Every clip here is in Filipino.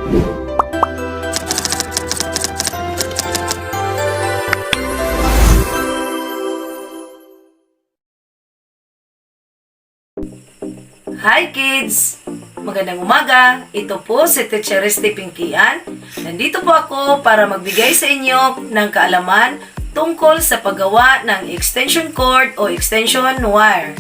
Hi kids! Magandang umaga! Ito po si Teacher Risty Pinkian. Nandito po ako para magbigay sa inyo ng kaalaman tungkol sa paggawa ng extension cord o extension wire.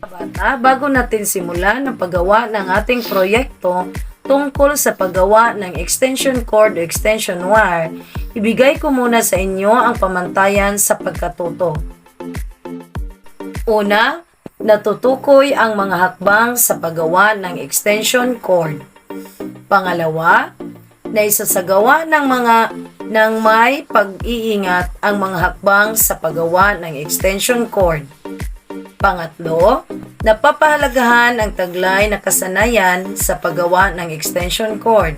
Bata, bago natin simulan ang paggawa ng ating proyekto tungkol sa paggawa ng extension cord o extension wire, ibigay ko muna sa inyo ang pamantayan sa pagkatuto. Una, natutukoy ang mga hakbang sa paggawa ng extension cord. Pangalawa, naisasagawa ng may pag-iingat ang mga hakbang sa paggawa ng extension cord. Pangatlo, napapahalagahan ang taglay na kasanayan sa paggawa ng extension cord.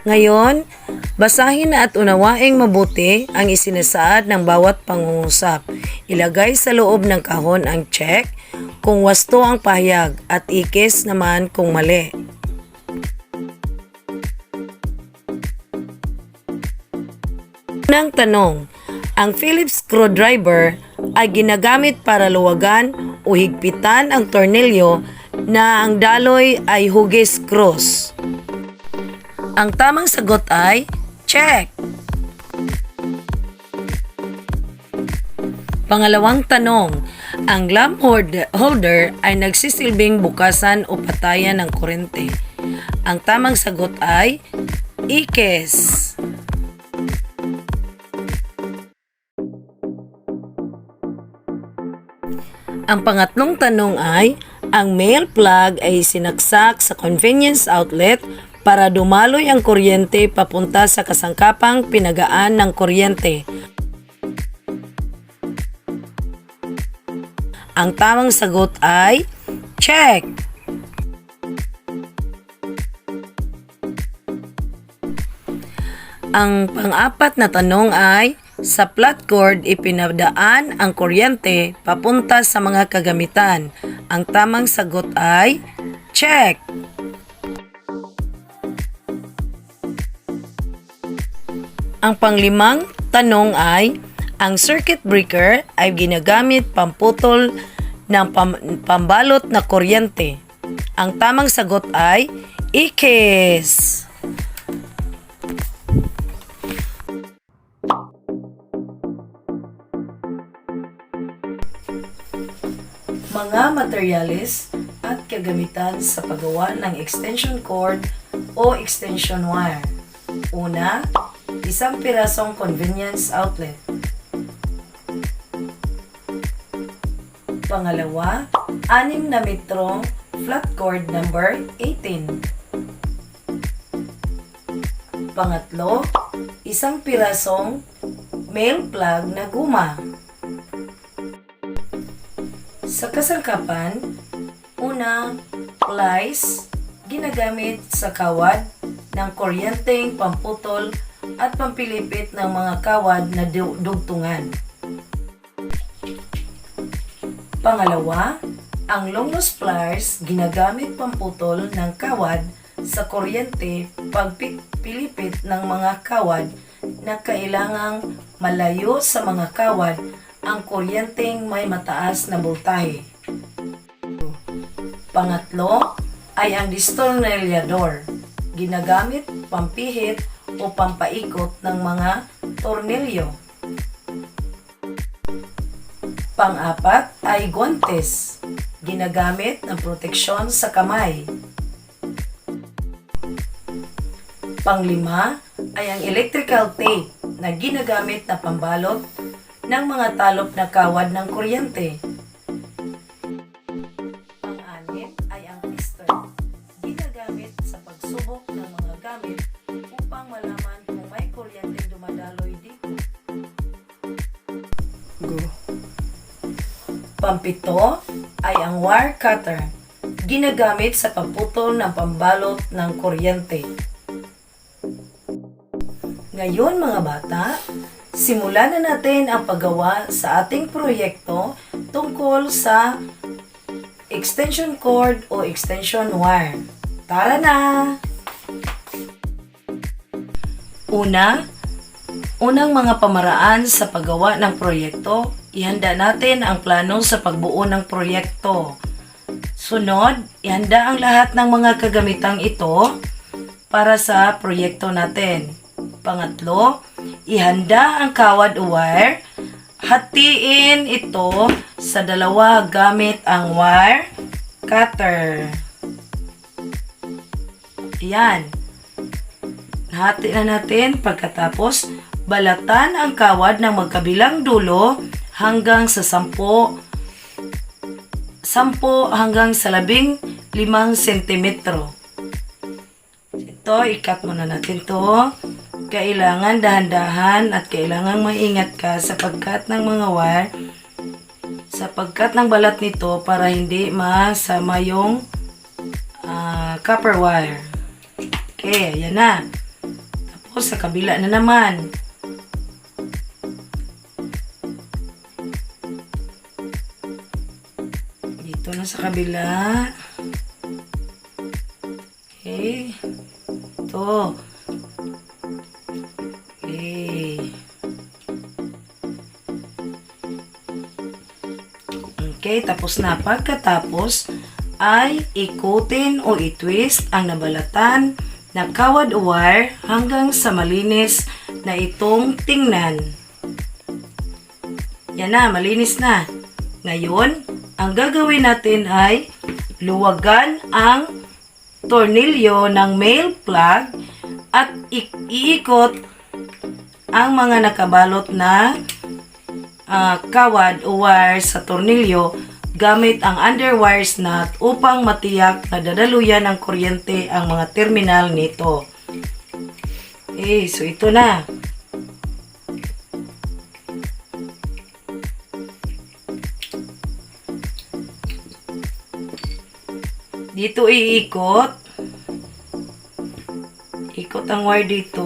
Ngayon, basahin at unawaing mabuti ang isinasaad ng bawat pangungusap. Ilagay sa loob ng kahon ang check kung wasto ang pahayag at ikis naman kung mali. Unang tanong, ang Phillips screwdriver ay ginagamit para luwagan o higpitan ang tornilyo na ang daloy ay hugis cross. Ang tamang sagot ay check. Pangalawang tanong, ang lamp holder ay nagsisilbing bukasan o patayan ng kuryente. Ang tamang sagot ay ikis. Ang pangatlong tanong ay, ang male plug ay sinaksak sa convenience outlet para dumaloy ang kuryente papunta sa kasangkapang pinagaan ng kuryente. Ang tamang sagot ay check. Ang pang-apat na tanong ay, sa flat cord ipinadaan ang kuryente papunta sa mga kagamitan. Ang tamang sagot ay check. Ang panglimang tanong ay, ang circuit breaker ay ginagamit pamputol ng pambalot na kuryente. Ang tamang sagot ay ikis. Mga materyales at kagamitan sa paggawa ng extension cord o extension wire. Una, isang pirasong convenience outlet. Pangalawa, 6 na metrong flat cord number 18. Pangatlo, isang pirasong male plug na guma. Sa kasangkapan, una, plies, ginagamit sa kawad ng kuryenteng pamputol at pampilipit ng mga kawad na dugtungan. Pangalawa, ang long nose pliers ginagamit pamputol ng kawad sa kuryente pagpilipit ng mga kawad na kailangang malayo sa mga kawad ang kuryenteng may mataas na boltahe. Pangatlo ay ang destornilyador, ginagamit pampihit o pampaikot ng mga tornilyo. Pang-apat ay guantes, ginagamit ng proteksyon sa kamay. Pang-lima ay ang electrical tape na ginagamit na pambalot ng mga talop na kawad ng kuryente. Pang-anim ay ang tester, ginagamit sa pagsubok ng mga gamit upang malaman kung may kuryenteng dumadaloy dito. Pampito ay ang wire cutter ginagamit sa pagputol ng pambalot ng kuryente. Ngayon mga bata, simulan na natin ang paggawa sa ating proyekto tungkol sa extension cord o extension wire. Tara na! Unang mga pamaraan sa paggawa ng proyekto, ihanda natin ang plano sa pagbuo ng proyekto. Sunod, ihanda ang lahat ng mga kagamitang ito para sa proyekto natin. Pangatlo, ihanda ang kawad o wire. Hatiin ito sa dalawa gamit ang wire cutter. Yan. Hati na natin pagkatapos balatan ang kawad ng magkabilang dulo hanggang sa 10 hanggang sa 15 sentimetro. Ito, ikat muna natin to. Kailangan dahan-dahan at kailangan maingat ka sapagkat ng mga wire, sapagkat ng balat nito para hindi masama yung copper wire. Okay, ayan na. Tapos sa kabila na naman. Dito na sa kabila. Okay. Ito. Okay. Okay, tapos na. Pagkatapos ay ikutin o i-twist ang nabalatan na kawad o wire hanggang sa malinis na itong tingnan. Yan na, malinis na. Ngayon, ang gagawin natin ay luwagan ang tornilyo ng male plug at iikot ang mga nakabalot na kawad o wire sa tornilyo gamit ang underwires nut upang matiyak na dadaluyan ng kuryente ang mga terminal nito. Okay, so ito na. Dito iikot. Ikot ang wire dito.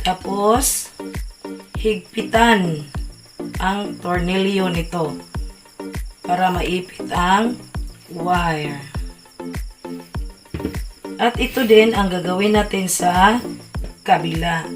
Tapos, higpitan ang tornilyo nito para maipit ang wire. At ito din ang gagawin natin sa kabila.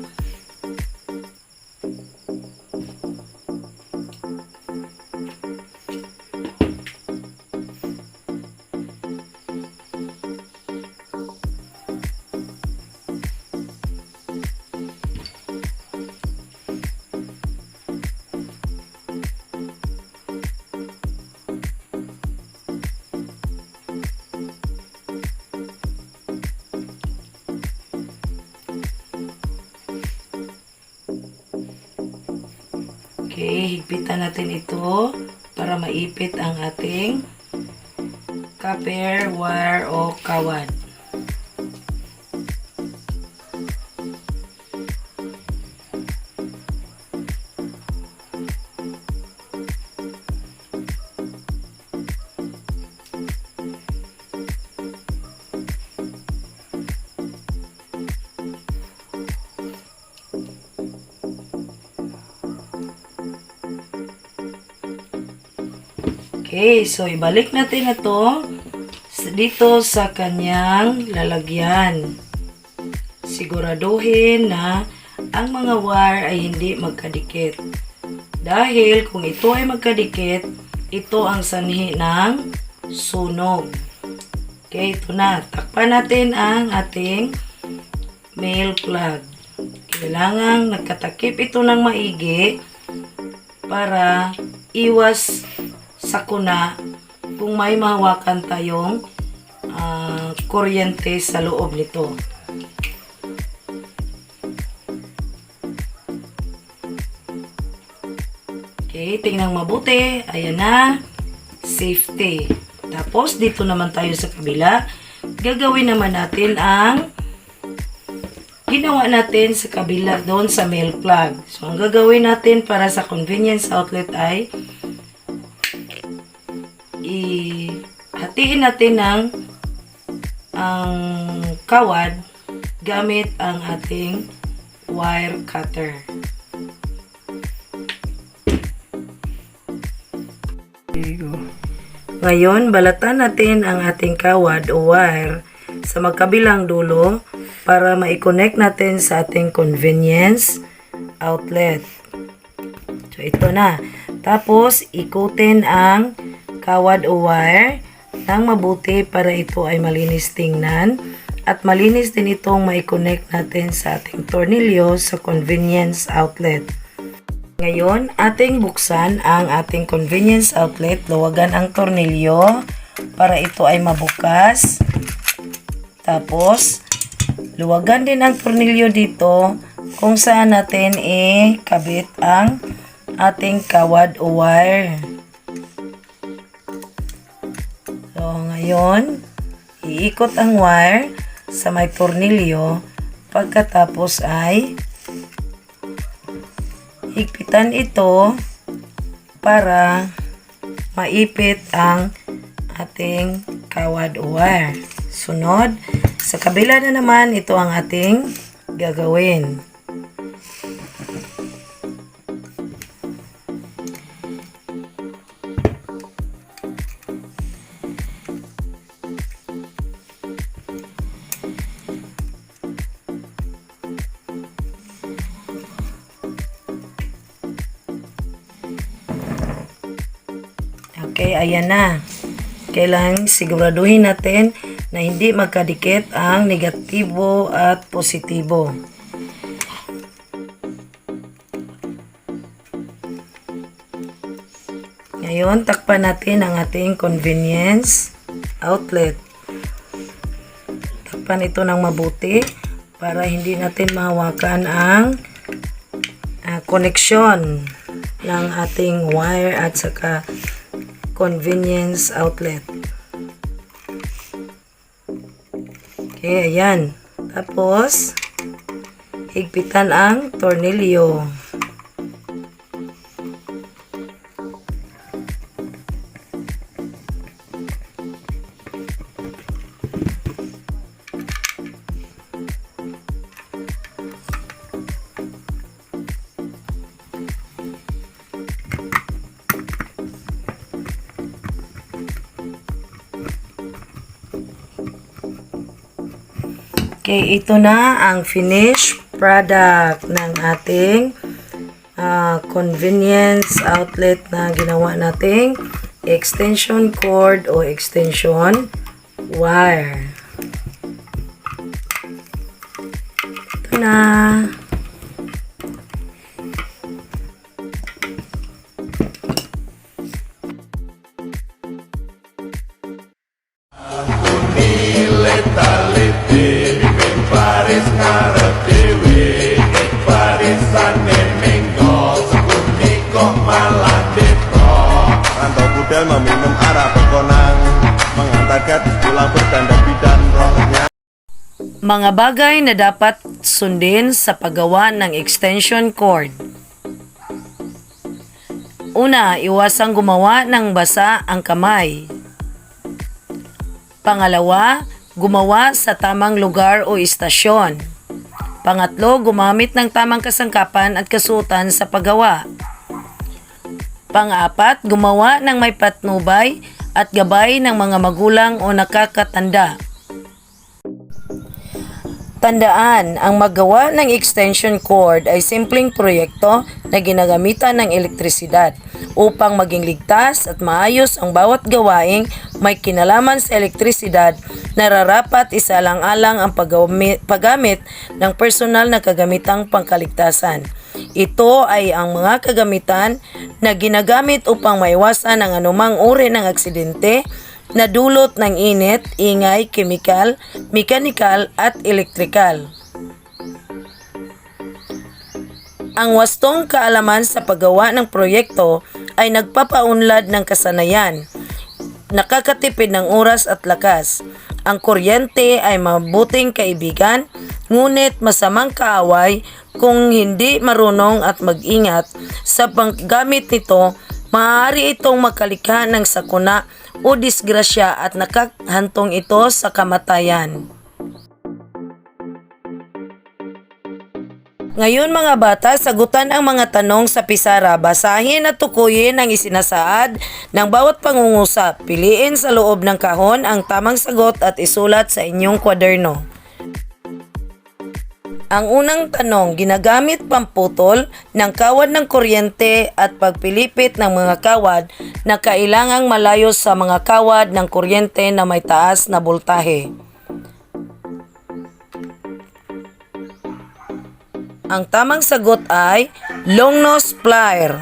Okay, higpitan natin ito para maipit ang ating copper wire o kawad. Okay, so ibalik natin ito dito sa kanyang lalagyan. Siguraduhin na ang mga wire ay hindi magkadikit. Dahil kung ito ay magkadikit, ito ang sanhi ng sunog. Okay, ito na. Takpan natin ang ating male plug. Kailangang nagkatakip ito ng maigi para iwas sakuna kung may mahawakan tayong kuryente sa loob nito. Okay, tingnan mabuti. Ayan na. Safety. Tapos, dito naman tayo sa kabila. Gagawin naman natin ang ginawa natin sa kabila doon sa male plug. So, ang gagawin natin para sa convenience outlet ay hatiin natin ang kawad gamit ang ating wire cutter. Ngayon, balatan natin ang ating kawad o wire sa magkabilang dulo para ma-connect natin sa ating convenience outlet. So, ito na. Tapos, ikutin ang kawad o wire ng mabuti para ito ay malinis tingnan at malinis din itong ma-connect natin sa ating tornilyo sa convenience outlet. Ngayon, ating buksan ang ating convenience outlet. Luwagan ang tornilyo para ito ay mabukas. Tapos, luwagan din ang tornilyo dito kung saan natin kabit ang ating kawad o wire. So, ngayon, iikot ang wire sa may tornilyo. Pagkatapos ay higpitan ito para maipit ang ating kawad o wire. Sunod, sa kabila na naman, ito ang ating gagawin. Okay, ayan na. Kailangan siguraduhin natin na hindi magkadikit ang negatibo at positibo. Ngayon, takpan natin ang ating convenience outlet. Takpan ito ng mabuti para hindi natin mahawakan ang koneksyon ng ating wire at saka convenience outlet. Okay, ayan. Tapos, higpitan ang tornilyo. Okay, ito na ang finished product ng ating convenience outlet na ginawa nating extension cord o extension wire. Ito na. Meminum arah pekonang mengantarkan pulang bertanda bidan rohnya. Mga bagay na dapat sundin sa paggawa ng extension cord. Una, iwasang gumawa ng basa ang kamay. Pangalawa, gumawa sa tamang lugar o istasyon. Pangatlo, gumamit ng tamang kasangkapan at kasuotan sa paggawa. Pang-apat, gumawa ng may patnubay at gabay ng mga magulang o nakakatanda. Tandaan, ang maggawa ng extension cord ay simpleng proyekto na ginagamitan ng elektrisidad upang maging ligtas at maayos ang bawat gawaing may kinalaman sa elektrisidad. Nararapat isalang-alang ang paggamit ng personal na kagamitang pangkaligtasan. Ito ay ang mga kagamitan na ginagamit upang maiwasan ang anumang uri ng aksidente na dulot ng init, ingay, kemikal, mekanikal at elektrikal. Ang wastong kaalaman sa paggawa ng proyekto ay nagpapaunlad ng kasanayan, nakakatipid ng oras at lakas. Ang kuryente ay mabuting kaibigan, ngunit masamang kaaway kung hindi marunong at mag-ingat sa paggamit nito, maaari itong makalikha ng sakuna o disgrasya at nakahantong ito sa kamatayan. Ngayon mga bata, sagutan ang mga tanong sa pisara. Basahin at tukuyin ang isinasaad ng bawat pangungusap. Piliin sa loob ng kahon ang tamang sagot at isulat sa inyong kwaderno. Ang unang tanong, ginagamit pamputol ng kawad ng kuryente at pagpilipit ng mga kawad na kailangang malayo sa mga kawad ng kuryente na may taas na boltahe. Ang tamang sagot ay long nose plier.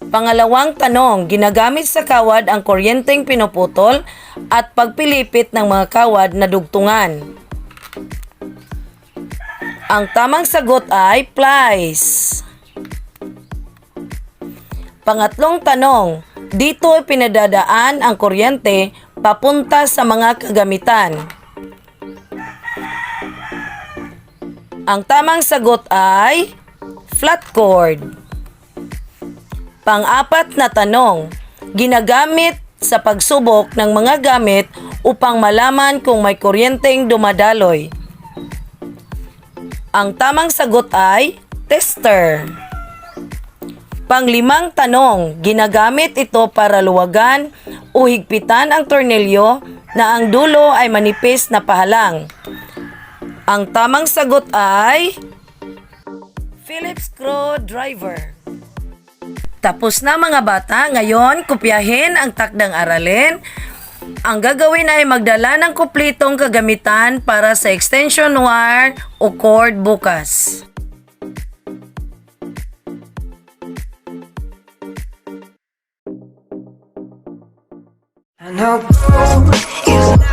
Pangalawang tanong, ginagamit sa kawad ang kuryenteng pinuputol at pagpilipit ng mga kawad na dugtungan. Ang tamang sagot ay plies. Pangatlong tanong, dito ay pinadadaan ang kuryente papunta sa mga kagamitan. Ang tamang sagot ay flat cord. Pang-apat na tanong, ginagamit sa pagsubok ng mga gamit upang malaman kung may kuryenteng dumadaloy. Ang tamang sagot ay tester. Pang-limang tanong, ginagamit ito para luwagan o higpitan ang tornilyo na ang dulo ay manipis na pahalang. Ang tamang sagot ay Phillips screwdriver. Tapos na mga bata, ngayon kopyahin ang takdang aralin. Ang gagawin ay magdala ng kumpletong kagamitan para sa extension wire o cord bukas. I know gold is